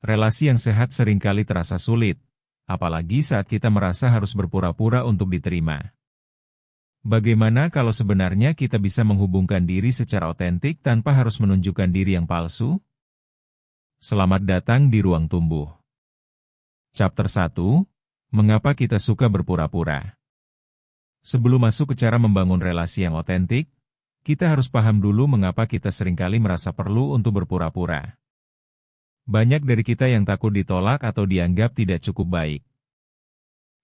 Relasi yang sehat seringkali terasa sulit, apalagi saat kita merasa harus berpura-pura untuk diterima. Bagaimana kalau sebenarnya kita bisa menghubungkan diri secara otentik tanpa harus menunjukkan diri yang palsu? Selamat datang di Ruang Tumbuh. Chapter 1, Mengapa kita suka berpura-pura? Sebelum masuk ke cara membangun relasi yang otentik, kita harus paham dulu mengapa kita seringkali merasa perlu untuk berpura-pura. Banyak dari kita yang takut ditolak atau dianggap tidak cukup baik.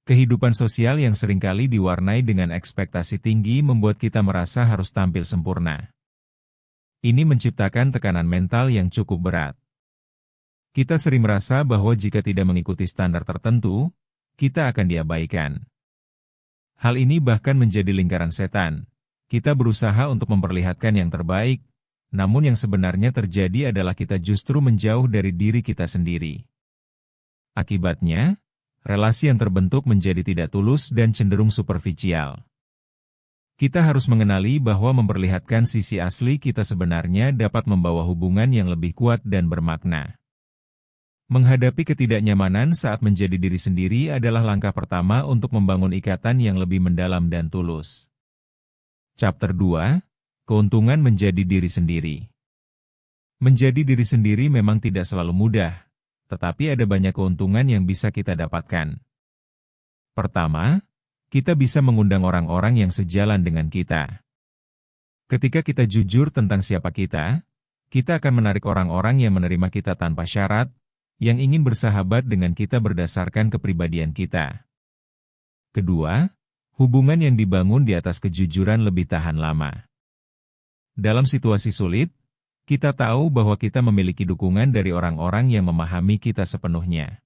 Kehidupan sosial yang seringkali diwarnai dengan ekspektasi tinggi membuat kita merasa harus tampil sempurna. Ini menciptakan tekanan mental yang cukup berat. Kita sering merasa bahwa jika tidak mengikuti standar tertentu, kita akan diabaikan. Hal ini bahkan menjadi lingkaran setan. Kita berusaha untuk memperlihatkan yang terbaik, namun yang sebenarnya terjadi adalah kita justru menjauh dari diri kita sendiri. Akibatnya, relasi yang terbentuk menjadi tidak tulus dan cenderung superficial. Kita harus mengenali bahwa memperlihatkan sisi asli kita sebenarnya dapat membawa hubungan yang lebih kuat dan bermakna. Menghadapi ketidaknyamanan saat menjadi diri sendiri adalah langkah pertama untuk membangun ikatan yang lebih mendalam dan tulus. Chapter 2, Keuntungan menjadi diri sendiri. Menjadi diri sendiri memang tidak selalu mudah, tetapi ada banyak keuntungan yang bisa kita dapatkan. Pertama, kita bisa mengundang orang-orang yang sejalan dengan kita. Ketika kita jujur tentang siapa kita akan menarik orang-orang yang menerima kita tanpa syarat, yang ingin bersahabat dengan kita berdasarkan kepribadian kita. Kedua, hubungan yang dibangun di atas kejujuran lebih tahan lama. Dalam situasi sulit, kita tahu bahwa kita memiliki dukungan dari orang-orang yang memahami kita sepenuhnya.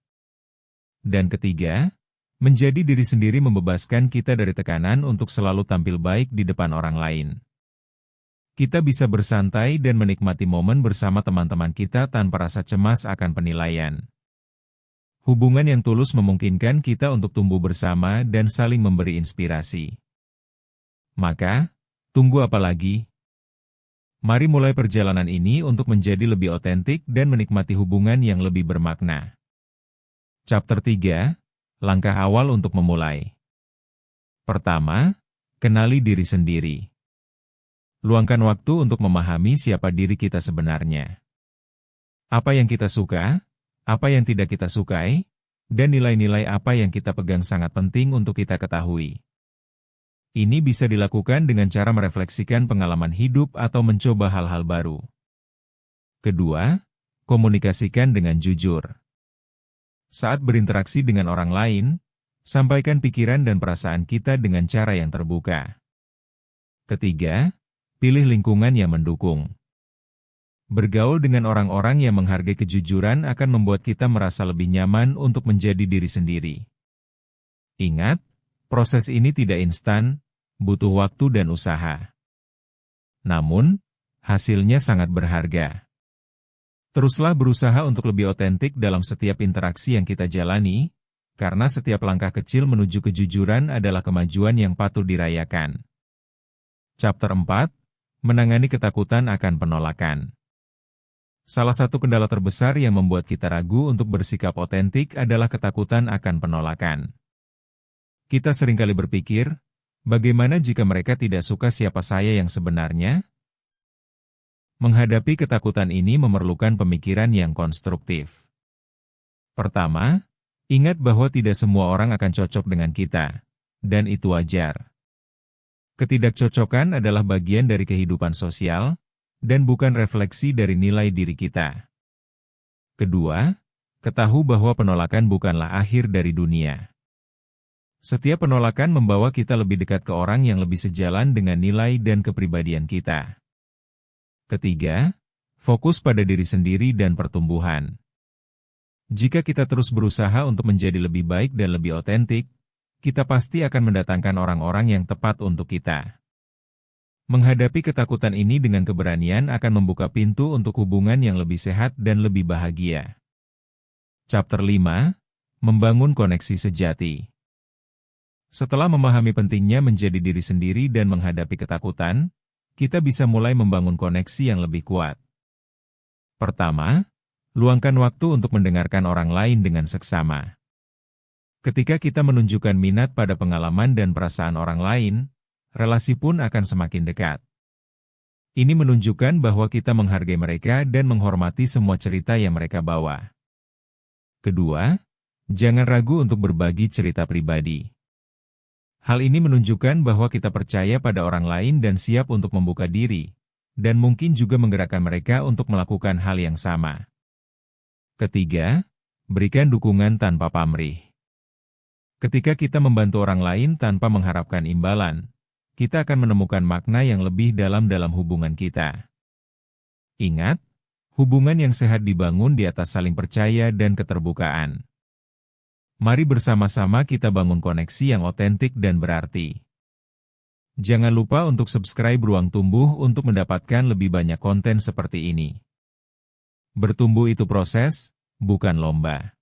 Dan ketiga, menjadi diri sendiri membebaskan kita dari tekanan untuk selalu tampil baik di depan orang lain. Kita bisa bersantai dan menikmati momen bersama teman-teman kita tanpa rasa cemas akan penilaian. Hubungan yang tulus memungkinkan kita untuk tumbuh bersama dan saling memberi inspirasi. Maka, tunggu apa lagi? Mari mulai perjalanan ini untuk menjadi lebih otentik dan menikmati hubungan yang lebih bermakna. Chapter 3, Langkah awal untuk memulai. Pertama, kenali diri sendiri. Luangkan waktu untuk memahami siapa diri kita sebenarnya. Apa yang kita suka, apa yang tidak kita sukai, dan nilai-nilai apa yang kita pegang sangat penting untuk kita ketahui. Ini bisa dilakukan dengan cara merefleksikan pengalaman hidup atau mencoba hal-hal baru. Kedua, komunikasikan dengan jujur. Saat berinteraksi dengan orang lain, sampaikan pikiran dan perasaan kita dengan cara yang terbuka. Ketiga, pilih lingkungan yang mendukung. Bergaul dengan orang-orang yang menghargai kejujuran akan membuat kita merasa lebih nyaman untuk menjadi diri sendiri. Ingat, proses ini tidak instan, butuh waktu dan usaha. Namun, hasilnya sangat berharga. Teruslah berusaha untuk lebih otentik dalam setiap interaksi yang kita jalani, karena setiap langkah kecil menuju kejujuran adalah kemajuan yang patut dirayakan. Chapter 4, Menangani ketakutan akan penolakan. Salah satu kendala terbesar yang membuat kita ragu untuk bersikap otentik adalah ketakutan akan penolakan. Kita seringkali berpikir, bagaimana jika mereka tidak suka siapa saya yang sebenarnya? Menghadapi ketakutan ini memerlukan pemikiran yang konstruktif. Pertama, ingat bahwa tidak semua orang akan cocok dengan kita, dan itu wajar. Ketidakcocokan adalah bagian dari kehidupan sosial, dan bukan refleksi dari nilai diri kita. Kedua, ketahui bahwa penolakan bukanlah akhir dari dunia. Setiap penolakan membawa kita lebih dekat ke orang yang lebih sejalan dengan nilai dan kepribadian kita. Ketiga, fokus pada diri sendiri dan pertumbuhan. Jika kita terus berusaha untuk menjadi lebih baik dan lebih otentik, kita pasti akan mendatangkan orang-orang yang tepat untuk kita. Menghadapi ketakutan ini dengan keberanian akan membuka pintu untuk hubungan yang lebih sehat dan lebih bahagia. Chapter 5, Membangun koneksi sejati. Setelah memahami pentingnya menjadi diri sendiri dan menghadapi ketakutan, kita bisa mulai membangun koneksi yang lebih kuat. Pertama, Luangkan waktu untuk mendengarkan orang lain dengan seksama. Ketika kita menunjukkan minat pada pengalaman dan perasaan orang lain, relasi pun akan semakin dekat. Ini menunjukkan bahwa kita menghargai mereka dan menghormati semua cerita yang mereka bawa. Kedua, jangan ragu untuk berbagi cerita pribadi. Hal ini menunjukkan bahwa kita percaya pada orang lain dan siap untuk membuka diri, dan mungkin juga menggerakkan mereka untuk melakukan hal yang sama. Ketiga, berikan dukungan tanpa pamrih. Ketika kita membantu orang lain tanpa mengharapkan imbalan, kita akan menemukan makna yang lebih dalam hubungan kita. Ingat, hubungan yang sehat dibangun di atas saling percaya dan keterbukaan. Mari bersama-sama kita bangun koneksi yang otentik dan berarti. Jangan lupa untuk subscribe Ruang Tumbuh untuk mendapatkan lebih banyak konten seperti ini. Bertumbuh itu proses, bukan lomba.